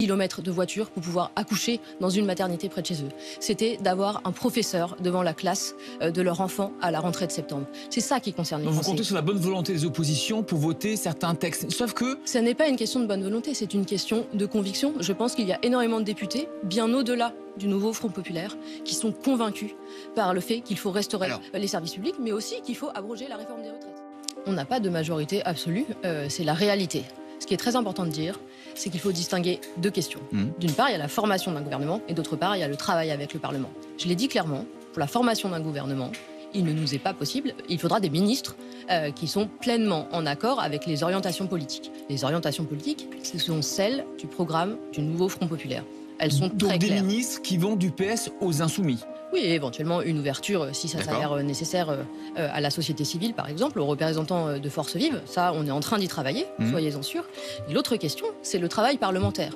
kilomètres de voiture pour pouvoir accoucher dans une maternité près de chez eux. C'était d'avoir un professeur devant la classe de leur enfant à la rentrée de septembre. C'est ça qui concerne les Donc vous Français. comptez sur la bonne volonté des oppositions pour voter certains textes. Sauf que... Ce n'est pas une question de bonne volonté, c'est une question de conviction. Je pense qu'il y a énormément de députés, bien au-delà du nouveau Front populaire, qui sont convaincus par le fait qu'il faut restaurer les services publics, mais aussi qu'il faut abroger la réforme des retraites. On n'a pas de majorité absolue, c'est la réalité. Ce qui est très important de dire, c'est qu'il faut distinguer deux questions. D'une part, il y a la formation d'un gouvernement, et d'autre part, il y a le travail avec le Parlement. Je l'ai dit clairement, pour la formation d'un gouvernement, il ne nous est pas possible, il faudra des ministres qui sont pleinement en accord avec les orientations politiques. Les orientations politiques, ce sont celles du programme du nouveau Front populaire. Elles sont très claires. Donc des ministres qui vont du PS aux Insoumis. Oui, et éventuellement une ouverture, si ça s'avère nécessaire, à la société civile, par exemple, aux représentants de forces vives. Ça, on est en train d'y travailler, soyez-en sûrs. Et l'autre question, c'est le travail parlementaire.